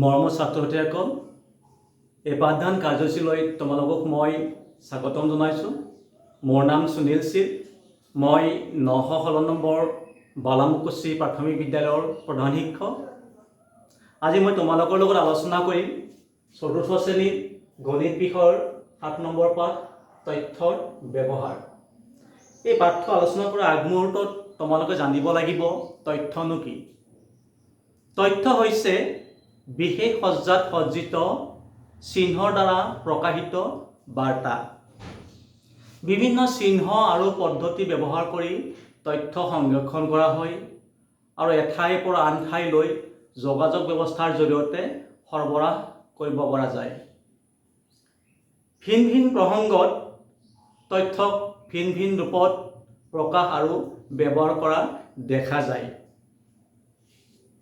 মৰমৰ ছাত্ৰ-ছাত্ৰীসকল, এই পাঠদান কাৰ্যসূচীলৈ তোমালোকক মই স্বাগতম জনাইছোঁ। মোৰ নাম সুনীল সিল। মই 916 নম্বৰ বালামুকুচি প্ৰাথমিক বিদ্যালয়ৰ প্ৰধান শিক্ষক। আজি মই তোমালোকৰ লগত আলোচনা কৰিম চতুৰ্থ শ্ৰেণীৰ গণিত বিষয়ৰ 7 নম্বৰ পাঠ তথ্যৰ ব্যৱহাৰ। এই পাঠটো আলোচনা কৰাৰ আগমুহূৰ্তত তোমালোকে জানিব লাগিব তথ্যনো কি। তথ্য হৈছে বিশেষ সজ্জাত সজ্জিত চিহ্নৰ দ্বাৰা প্ৰকাশিত বাৰ্তা। বিভিন্ন চিহ্ন আৰু পদ্ধতি ব্যৱহাৰ কৰি তথ্য সংৰক্ষণ কৰা হয় আৰু এঠাইৰ পৰা আন ঠাইলৈ যোগাযোগ ব্যৱস্থাৰ জৰিয়তে সৰবৰাহ কৰিব পৰা যায়। ভিন ভিন প্ৰসংগত তথ্যক ভিন ভিন ৰূপত প্ৰকাশ আৰু ব্যৱহাৰ কৰা দেখা যায়।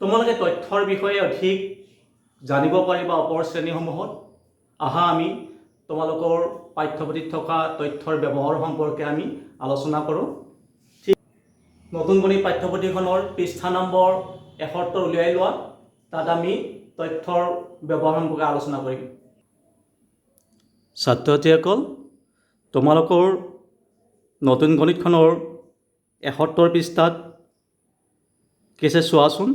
তোমালোকে তথ্যৰ বিষয়ে অধিক জানিব পাৰিবা ওপৰৰ শ্ৰেণীসমূহত। আহা আমি তোমালোকৰ পাঠ্যপুথিত থকা তথ্যৰ ব্যৱহাৰ সম্পৰ্কে আমি আলোচনা কৰোঁ। ঠিক নতুন গণিত পাঠ্যপুথিখনৰ পৃষ্ঠা নম্বৰ 71 উলিয়াই লোৱা। তাত আমি তথ্যৰ ব্যৱহাৰ সম্পৰ্কে আলোচনা কৰিম। ছাত্ৰ-ছাত্ৰীসকল, তোমালোকৰ নতুন গণিতখনৰ 71 পৃষ্ঠাত কি আছে চোৱাচোন।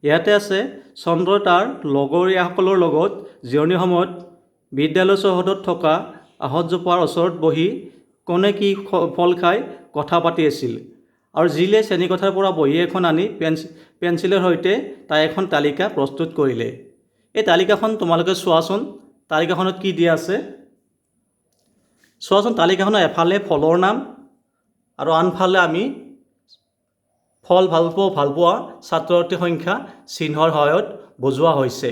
ইয়াতে আছে চন্দ্ৰই তাৰ লগৰীয়াসকলৰ লগত জিৰণিৰ সময়ত বিদ্যালয় চৌহদত থকা আহঁতজোপাৰ ওচৰত বহি কোনে কি ফল খাই কথা পাতি আছিল আৰু জিলে শ্ৰেণীকোঠাৰ পৰা বহী এখন আনি পেঞ্চিলৰ সৈতে তাই এখন তালিকা প্ৰস্তুত কৰিলে। এই তালিকাখন তোমালোকে চোৱাচোন। তালিকাখনত কি দিয়া আছে চোৱাচোন। তালিকাখনৰ এফালে ফলৰ নাম আৰু আনফালে আমি ফল ভালপোৱা ছাত্ৰ ছাত্ৰীৰ সংখ্যা চিহ্নৰ সহায়ত বুজোৱা হৈছে।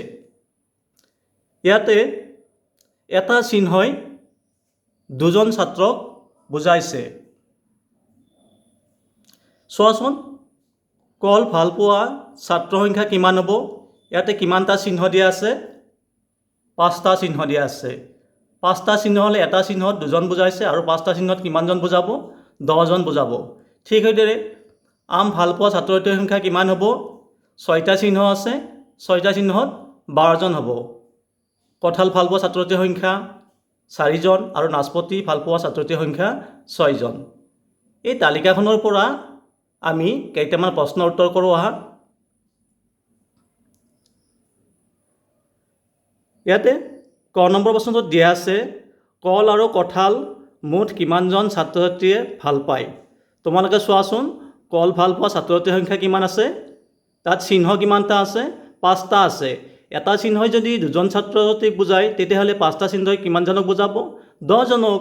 ইয়াতে এটা চিহ্নই দুজন ছাত্ৰক বুজাইছে। চোৱাচোন, কল ভালপোৱা ছাত্ৰৰ সংখ্যা কিমান হ'ব? ইয়াতে কিমানটা চিহ্ন দিয়া আছে? 5টা চিহ্ন দিয়া আছে। 5টা চিহ্ন হ'লে এটা চিহ্নত দুজন বুজাইছে আৰু 5টা চিহ্নত কিমানজন বুজাব? 10জন বুজাব। ঠিক সেইদৰে আম ভালপোৱা ছাত্ৰ ছাত্ৰীৰ সংখ্যা কিমান হ'ব? 6টা চিহ্ন আছে। 6টা চিহ্নত 12জন হ'ব। কঁঠাল ভালপোৱা ছাত্ৰ ছাত্ৰীৰ সংখ্যা 4জন আৰু নাচপতি ভালপোৱা ছাত্ৰ ছাত্ৰীৰ সংখ্যা 6জন। এই তালিকাখনৰ পৰা আমি কেইটামান প্ৰশ্নৰ উত্তৰ কৰোঁ আহা। ইয়াতে ক নম্বৰ প্ৰশ্নটোত দিয়া আছে কল আৰু কঁঠাল মুঠ কিমানজন ছাত্ৰ ছাত্ৰীয়ে ভাল পায়? তোমালোকে চোৱাচোন, কল ভালপোৱা ছাত্ৰ ছাত্ৰীৰ সংখ্যা কিমান আছে? তাত চিহ্ন কিমানটা আছে? 5টা আছে। এটা চিহ্নই যদি দুজন ছাত্ৰ ছাত্ৰীক বুজায় তেতিয়াহ'লে 5টা চিহ্নই কিমানজনক বুজাব? 10জনক।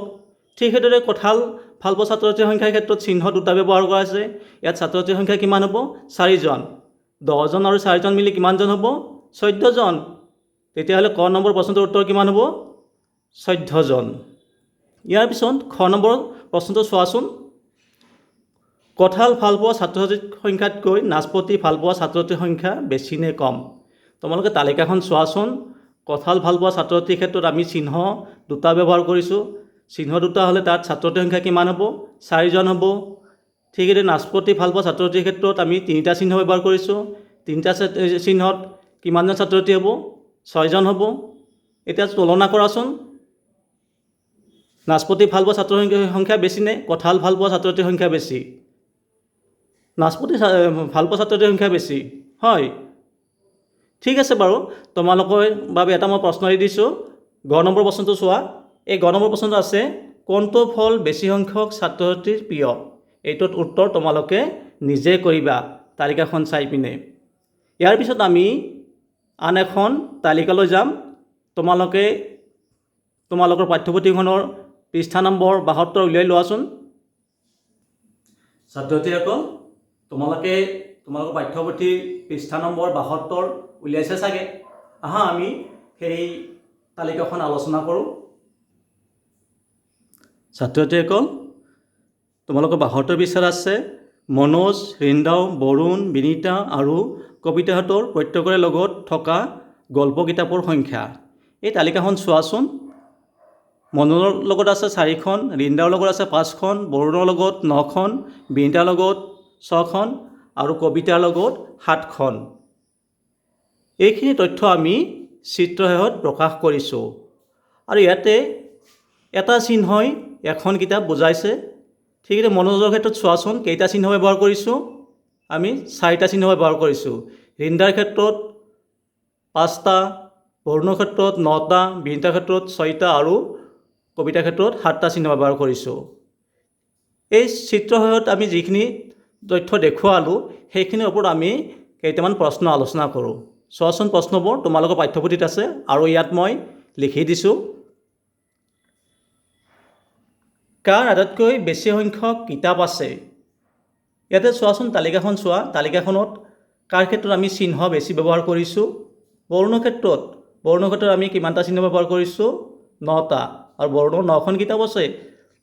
ঠিক সেইদৰে কঁঠাল ভালপোৱা ছাত্ৰ ছাত্ৰীৰ সংখ্যাৰ ক্ষেত্ৰত চিহ্ন 2টা ব্যৱহাৰ কৰা আছে। ইয়াত ছাত্ৰ ছাত্ৰীৰ সংখ্যা কিমান হ'ব? 4জন। 10জন আৰু 4জন মিলি কিমানজন হ'ব? 14জন। তেতিয়াহ'লে ক নম্বৰ প্ৰশ্নটোৰ উত্তৰ কিমান হ'ব? 14জন। ইয়াৰ পিছত খ নম্বৰ প্ৰশ্নটো চোৱাচোন। কঁঠাল ভালপোৱা ছাত্ৰ ছাত্ৰীৰ সংখ্যাতকৈ নাচপতি ভালপোৱা ছাত্ৰ ছাত্ৰীৰ সংখ্যা বেছি নে কম? তোমালোকে তালিকাখন চোৱাচোন। কঁঠাল ভালপোৱা ছাত্ৰ ছাত্ৰীৰ ক্ষেত্ৰত আমি চিহ্ন 2টা ব্যৱহাৰ কৰিছোঁ। চিহ্ন 2টা হ'লে তাত ছাত্ৰ ছাত্ৰীৰ সংখ্যা কিমান হ'ব? 4জন হ'ব। ঠিক সেইদৰে নাচপতি ভালপোৱা ছাত্ৰ ছাত্ৰীৰ ক্ষেত্ৰত আমি 3টা চিহ্ন ব্যৱহাৰ কৰিছোঁ। 3টা চিহ্নত কিমানজন ছাত্ৰ ছাত্ৰী হ'ব? 6জন হ'ব। এতিয়া তুলনা কৰাচোন। নাচপতি ভালপোৱা ছাত্ৰৰ সংখ্যা বেছি নে কঁঠাল ভালপোৱা ছাত্ৰ ছাত্ৰীৰ সংখ্যা বেছি? নাচপতি ভালপোৱা ছাত্ৰ ছাত্ৰীৰ সংখ্যা বেছি, হয়। ঠিক আছে বাৰু, তোমালোকৰ বাবে এটা মই প্ৰশ্ন দি দিছোঁ। গ নম্বৰ প্ৰশ্নটো চোৱা। এই গ নম্বৰ প্ৰশ্নটো আছে কোনটো ফল বেছি সংখ্যক ছাত্ৰ ছাত্ৰীৰ প্ৰিয়? এইটোত উত্তৰ তোমালোকে নিজে কৰিবা তালিকাখন চাই পিনে। ইয়াৰ পিছত আমি আন এখন তালিকালৈ যাম। তোমালোকৰ পাঠ্যপুথিখনৰ পৃষ্ঠা নম্বৰ 72 উলিয়াই লোৱাচোন। ছাত্ৰ ছাত্ৰীসকল, তোমালোকৰ পাঠ্যপুথিৰ পৃষ্ঠা নম্বৰ 72 উলিয়াইছে চাগে। আহা আমি সেই তালিকাখন আলোচনা কৰোঁ। ছাত্ৰ ছাত্ৰীসকল, তোমালোকৰ 72 পৃষ্ঠাত আছে মনোজ, ৰিন্দাও, বৰুণ, বিনীতা আৰু কবিতাহঁতৰ প্ৰত্যেকৰে লগত থকা গল্প কিতাপৰ সংখ্যা। এই তালিকাখন চোৱাচোন। মনোজৰ লগত আছে 4খন, ৰিন্দাৰ লগত আছে 5খন, বৰুণৰ লগত 9খন, বিনীতাৰ লগত 6খন আৰু কবিতাৰ লগত 7খন। এইখিনি তথ্য আমি চিত্ৰসহায়ত প্ৰকাশ কৰিছোঁ। আৰু ইয়াতে এটা চিহ্নই এখন কিতাপ বুজাইছে। ঠিক আছে, মনোযোগৰ ক্ষেত্ৰত চোৱাচোন কেইটা চিহ্ন ব্যৱহাৰ কৰিছোঁ? আমি 4টা চিহ্ন ব্যৱহাৰ কৰিছোঁ। ৰিণ্ডাৰ ক্ষেত্ৰত 5টা, বৰ্ণৰ ক্ষেত্ৰত 9টা, বিনীতাৰ ক্ষেত্ৰত 6টা আৰু কবিতাৰ ক্ষেত্ৰত 7টা চিহ্ন ব্যৱহাৰ কৰিছোঁ। এই চিত্ৰসহায়ত আমি যিখিনি তথ্য দেখুৱালোঁ সেইখিনিৰ ওপৰত আমি কেইটামান প্ৰশ্ন আলোচনা কৰোঁ। চোৱাচোন প্ৰশ্নবোৰ তোমালোকৰ পাঠ্যপুথিত আছে আৰু ইয়াত মই লিখি দিছোঁ। কাৰ আটাইতকৈ বেছি সংখ্যক কিতাপ আছে? ইয়াতে চোৱাচোন তালিকাখন চোৱা। তালিকাখনত কাৰ ক্ষেত্ৰত আমি চিহ্ন বেছি ব্যৱহাৰ কৰিছোঁ? বৰ্ণৰ ক্ষেত্ৰত আমি কিমানটা চিহ্ন ব্যৱহাৰ কৰিছোঁ? 9টা। আৰু বৰ্ণৰ 9খন কিতাপ আছে,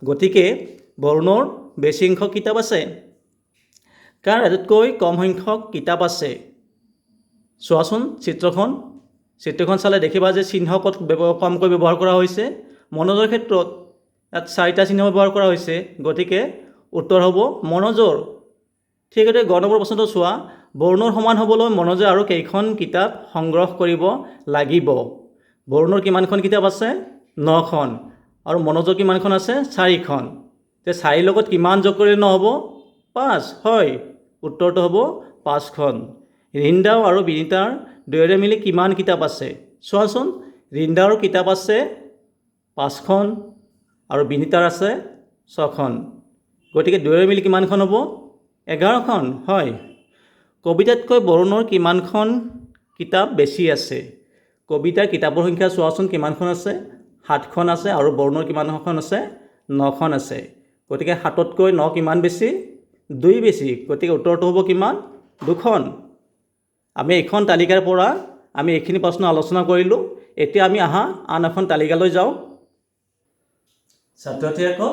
গতিকে বৰ্ণৰ বেছি সংখ্যক কিতাপ আছে। কাৰ আটাইতকৈ কম সংখ্যক কিতাপ আছে? চোৱাচোন চিত্ৰখন চালে দেখিবা যে চিহ্ন ক'ত কমকৈ ব্যৱহাৰ কৰা হৈছে। মনোজৰ ক্ষেত্ৰত ইয়াত 4টা চিহ্ন ব্যৱহাৰ কৰা হৈছে, গতিকে উত্তৰ হ'ব মনোজৰ। ঠিক আছে, গ নম্বৰ প্ৰশ্নটো চোৱা। বৰ্ণৰ সমান হ'বলৈ মনোজে আৰু কেইখন কিতাপ সংগ্ৰহ কৰিব লাগিব? বৰ্ণৰ কিমানখন কিতাপ আছে? 9খন। আৰু মনোজৰ কিমানখন আছে? 4খন। তে 4ৰ লগত কিমান যোগ কৰিলে নহ'ব? 5। হয়, উত্তৰটো হ'ব 5খন। ৰিণ্ডাও আৰু বিনীতাৰ দুয়োৰে মিলি কিমান কিতাপ আছে? চোৱাচোন, ৰিণ্ডাৰৰ কিতাপ আছে 5খন আৰু বিনীতাৰ আছে 6খন, গতিকে দুয়োৰে মিলি কিমানখন হ'ব? 11খন। হয়। কবিতাতকৈ বৰুণৰ কিমানখন কিতাপ বেছি আছে? কবিতাৰ কিতাপৰ সংখ্যা চোৱাচোন কিমানখন আছে? 7খন আছে। আৰু বৰুণৰ কিমানখন আছে? 9খন আছে। গতিকে 7তকৈ 9 কিমান বেছি? 2 বেছি। গতিকে উত্তৰটো হ'ব কিমান? 2খন। আমি এইখন তালিকাৰ পৰা আমি এইখিনি প্ৰশ্ন আলোচনা কৰিলোঁ। এতিয়া আমি আন এখন তালিকালৈ যাওঁ। ছাত্ৰ ছাত্ৰীসকল,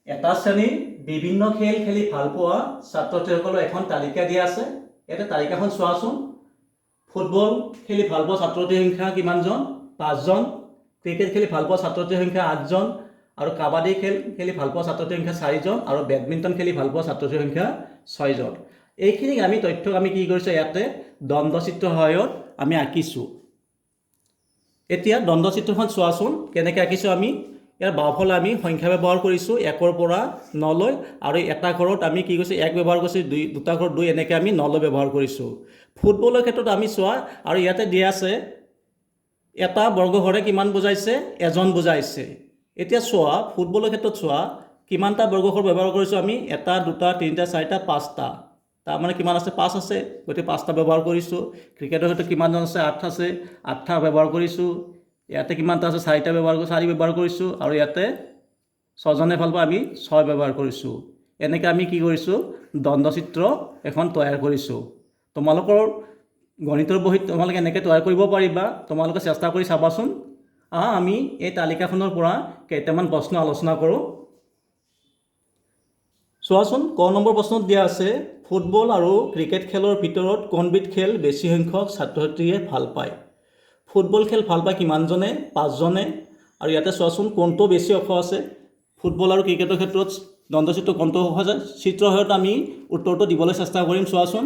এটা শ্ৰেণীৰ বিভিন্ন খেল খেলি ভাল পোৱা ছাত্ৰ ছাত্ৰীসকলৰ এখন তালিকা দিয়া আছে। ইয়াতে তালিকাখন চোৱাচোন। ফুটবল খেলি ভাল পোৱা ছাত্ৰ ছাত্ৰীৰ সংখ্যা কিমানজন? 5জন। ক্ৰিকেট খেলি ভাল পোৱা ছাত্ৰ ছাত্ৰীৰ সংখ্যা 8জন। আৰু কাবাডী খেলি ভাল পোৱা ছাত্ৰ ছাত্ৰীৰ সংখ্যা 4জন। আৰু বেডমিণ্টন খেলি ভাল পোৱা ছাত্ৰ ছাত্ৰীৰ সংখ্যা 6জন। এইখিনি তথ্য আমি কি কৰিছোঁ? ইয়াতে দ্বন্দ্বচিত্ৰৰ সহায়ত আমি আঁকিছোঁ। এতিয়া দ্বন্দ্বচিত্ৰখন চোৱাচোন কেনেকৈ আঁকিছোঁ আমি। ইয়াৰ বাওঁফালে আমি সংখ্যা ব্যৱহাৰ কৰিছোঁ 1ৰ পৰা 9লৈ, আৰু এটা ঘৰত আমি কি কৰিছোঁ? 1 ব্যৱহাৰ কৰিছোঁ, দুটা ঘৰত 2, এনেকৈ আমি 9লৈ ব্যৱহাৰ কৰিছোঁ। ফুটবলৰ ক্ষেত্ৰত আমি চোৱা, আৰু ইয়াতে দিয়া আছে এটা বৰ্গঘৰে কিমান বুজাইছে? এজন বুজাইছে। এতিয়া চোৱা, ফুটবলৰ ক্ষেত্ৰত চোৱা কিমানটা বৰ্গঘৰ ব্যৱহাৰ কৰিছোঁ আমি? 1, 2, 3, 4, 5টা। তাৰমানে কিমান আছে? 5 আছে, গতিকে 5টা ব্যৱহাৰ কৰিছোঁ। ক্ৰিকেটৰ ক্ষেত্ৰত কিমানজন আছে? 8 আছে, 8টা ব্যৱহাৰ কৰিছোঁ। ইয়াতে কিমানটা আছে? 4টা ব্যৱহাৰ কৰিছোঁ, 4 ব্যৱহাৰ কৰিছোঁ। আৰু ইয়াতে 6জনে ভাল পাওঁ, আমি 6 ব্যৱহাৰ কৰিছোঁ। এনেকৈ আমি কি কৰিছোঁ? দ্বন্দ্বচিত্ৰ এখন তৈয়াৰ কৰিছোঁ। তোমালোকৰ গণিতৰ বহীত তোমালোকে এনেকৈ তৈয়াৰ কৰিব পাৰিবা। তোমালোকে চেষ্টা কৰি চাবাচোন। আমি এই তালিকাখনৰ পৰা কেইটামান প্ৰশ্ন আলোচনা কৰোঁ। চোৱাচোন, ক নম্বৰ প্ৰশ্নত দিয়া আছে ফুটবল আৰু ক্ৰিকেট খেলৰ ভিতৰত কোনবিধ খেল বেছি সংখ্যক ছাত্ৰ ছাত্ৰীয়ে ভাল পায়? ফুটবল খেল ভাল পায় কিমানজনে? 5জনে। আৰু ইয়াতে চোৱাচোন কোনটো বেছি অংশ আছে? ফুটবল আৰু ক্ৰিকেটৰ ক্ষেত্ৰত দ্বন্দ্বচিত্ৰ কোনটো অংশ আছে? চিত্ৰৰ সহায়ত আমি উত্তৰটো দিবলৈ চেষ্টা কৰিম। চোৱাচোন,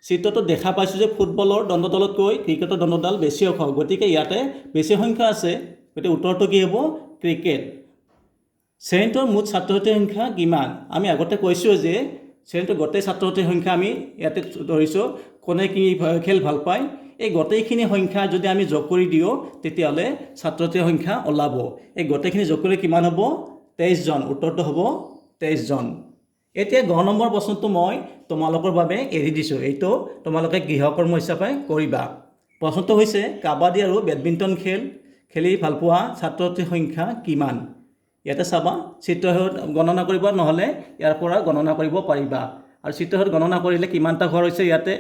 চিত্ৰটো দেখা পাইছোঁ যে ফুটবলৰ দণ্ডডালতকৈ ক্ৰিকেটৰ দণ্ডডাল বেছি অংশ, গতিকে ইয়াতে বেছি সংখ্যা আছে, গতিকে উত্তৰটো কি হ'ব? ক্ৰিকেট। শ্ৰেণীটোৰ মুঠ ছাত্ৰ ছাত্ৰীৰ সংখ্যা কিমান? আমি আগতে কৈছোঁ যে শ্ৰেণীটোৰ গোটেই ছাত্ৰ ছাত্ৰীৰ সংখ্যা আমি ইয়াতে ধৰিছোঁ। কোনে কি খেল ভাল পায়, এই গোটেইখিনি সংখ্যা যদি আমি যোগ কৰি দিওঁ তেতিয়াহ'লে ছাত্ৰ ছাত্ৰীৰ সংখ্যা ওলাব। এই গোটেইখিনি যোগ কৰি কিমান হ'ব? 23জন। উত্তৰটো হ'ব 23জন। এতিয়া গ নম্বৰ প্ৰশ্নটো মই তোমালোকৰ বাবে এৰি দিছোঁ। এইটো তোমালোকে গৃহকৰ্ম হিচাপে কৰিবা। প্ৰশ্নটো হৈছে কাবাডী আৰু বেডমিণ্টন খেল খেলি ভাল পোৱা ছাত্ৰ ছাত্ৰীৰ সংখ্যা কিমান? ইয়াতে চাবা, চিত্ৰসহায়ত গণনা কৰিবা, নহ'লে ইয়াৰ পৰা গণনা কৰিব পাৰিবা। আৰু চিত্ৰসহায়ত গণনা কৰিলে কিমানটা ঘৰ হৈছে? ইয়াতে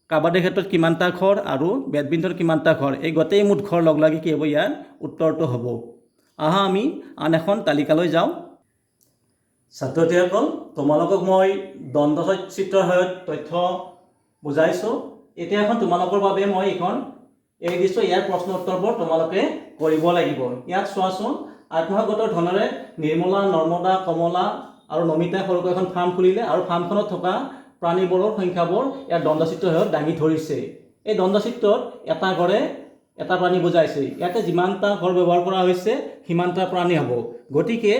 কাবাডীৰ ক্ষেত্ৰত কিমানটা ঘৰ আৰু বেডমিণ্টন কিমানটা ঘৰ, এই গোটেই মুঠ ঘৰ লগ লাগি কি হ'ব? ইয়াৰ উত্তৰটো হ'ব। আমি আন এখন তালিকালৈ যাওঁ। ছাত্ৰ ছাত্ৰীসকল, তোমালোকক মই দ্বন্দ্বচিত্ৰৰ সহায়ত তথ্য বুজাইছোঁ। এতিয়া এখন তোমালোকৰ বাবে মই এইখন এৰি দিছোঁ। ইয়াৰ প্ৰশ্ন উত্তৰবোৰ তোমালোকে কৰিব লাগিব। ইয়াত চোৱাচোন, আত্মসহায়ক ধনেৰে নিৰ্মলা, নৰ্মদা, কমলা আৰু নমিতাই সৰুকৈ এখন ফাৰ্ম খুলিলে, আৰু ফাৰ্মখনত থকা প্ৰাণীবোৰৰ সংখ্যাবোৰ ইয়াৰ দ্বন্দ্বচিত্ৰৰ সহায়ত দাঙি ধৰিছে। এই দ্বন্দ্বচিত্ৰত এটা ঘৰে এটা প্ৰাণী বুজাইছে। ইয়াতে যিমানটা ঘৰ ব্যৱহাৰ কৰা হৈছে সিমানটা প্ৰাণী হ'ব। গতিকে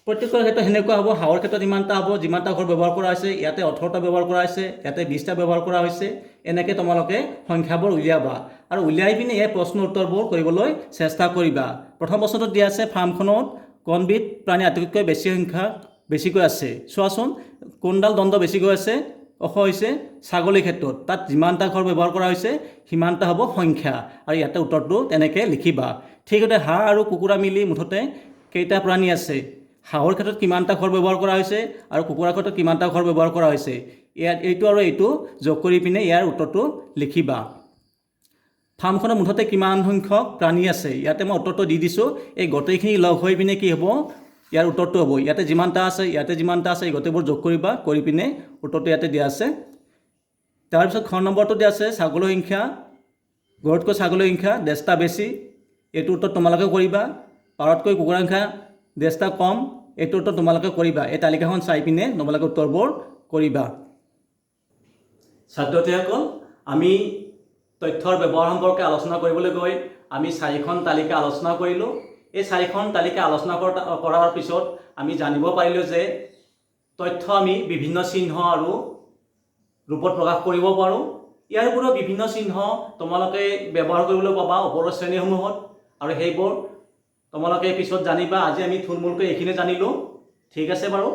প্ৰত্যেকৰ ক্ষেত্ৰত সেনেকুৱা হ'ব। হাঁহৰ ক্ষেত্ৰত ইমানটা হ'ব, যিমানটা ঘৰ ব্যৱহাৰ কৰা হৈছে। ইয়াতে 18টা ব্যৱহাৰ কৰা হৈছে, ইয়াতে 20টা ব্যৱহাৰ কৰা হৈছে। এনেকৈ তোমালোকে সংখ্যাবোৰ উলিয়াবা আৰু উলিয়াই পিনে এই প্ৰশ্নৰ উত্তৰবোৰ কৰিবলৈ চেষ্টা কৰিবা। প্ৰথম প্ৰশ্নটোত দিয়া আছে ফাৰ্মখনত কোনবিধ প্ৰাণী আটাইতকৈ বেছিকৈ আছে। চোৱাচোন কোনডাল দণ্ড বেছিকৈ আছে। হৈছে ছাগলীৰ ক্ষেত্ৰত। তাত যিমানটা ঘৰ ব্যৱহাৰ কৰা হৈছে সিমানটা হ'ব সংখ্যা আৰু ইয়াতে উত্তৰটো তেনেকৈ লিখিবা। ঠিকতে হাঁহ আৰু কুকুৰা মিলি মুঠতে কেইটা প্ৰাণী আছে। হাঁহৰ ক্ষেত্ৰত কিমানটা ঘৰ ব্যৱহাৰ কৰা হৈছে আৰু কুকুৰাৰ ক্ষেত্ৰত কিমানটা ঘৰ ব্যৱহাৰ কৰা হৈছে। ইয়াত এইটো আৰু এইটো যোগ কৰি পিনে ইয়াৰ উত্তৰটো লিখিবা। ফাৰ্মখনত মুঠতে কিমান সংখ্যক প্ৰাণী আছে। ইয়াতে মই উত্তৰটো দি দিছোঁ। এই গোটেইখিনি লগ হৈ পিনে কি হ'ব, ইয়াৰ উত্তৰটো হ'ব। ইয়াতে যিমানটা আছে, ইয়াতে যিমানটা আছে, এই গোটেইবোৰ যোগ কৰিবা, কৰি পিনে উত্তৰটো ইয়াতে দিয়া আছে। তাৰপিছত খ নম্বৰটো দিয়া আছে ছাগলীৰ সংখ্যা, গৰুতকৈ ছাগলীৰ সংখ্যা 10টা বেছি। এইটো উত্তৰ তোমালোকে কৰিবা। পাৰতকৈ কুকুৰাৰ সংখ্যা 10টা কম। এইটো উত্তৰ তোমালোকে কৰিবা। এই তালিকাখন চাই পিনে তোমালোকে উত্তৰবোৰ কৰিবা। ছাত্ৰ ছাত্ৰীসকল, আমি তথ্যৰ ব্যৱহাৰ সম্পৰ্কে আলোচনা কৰিবলৈ গৈ আমি 4খন তালিকা আলোচনা কৰিলোঁ। এই 4খন তালিকা আলোচনা কৰাৰ পিছত আমি জানিব পাৰিলোঁ যে তথ্য আমি বিভিন্ন চিহ্ন আৰু ৰূপত প্ৰকাশ কৰিব পাৰোঁ। ইয়াৰ উপৰিও বিভিন্ন চিহ্ন তোমালোকে ব্যৱহাৰ কৰিবলৈ পাবা ওপৰৰ শ্ৰেণীসমূহত আৰু সেইবোৰ তোমালোকে পিছত জানিবা। আজি আমি থুলমূলকৈ এইখিনি জানিলোঁ। ঠিক আছে বাৰু।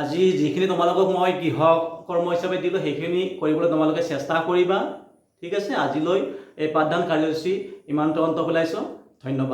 আজি যিখিনি তোমালোকক মই গৃহ কৰ্ম হিচাপে দিলোঁ সেইখিনি কৰিবলৈ তোমালোকে চেষ্টা কৰিবা। ঠিক আছে। আজিলৈ এই পাঠদান কাৰ্যসূচী ইমানতে অন্ত পেলাইছোঁ। ধন্যবাদ।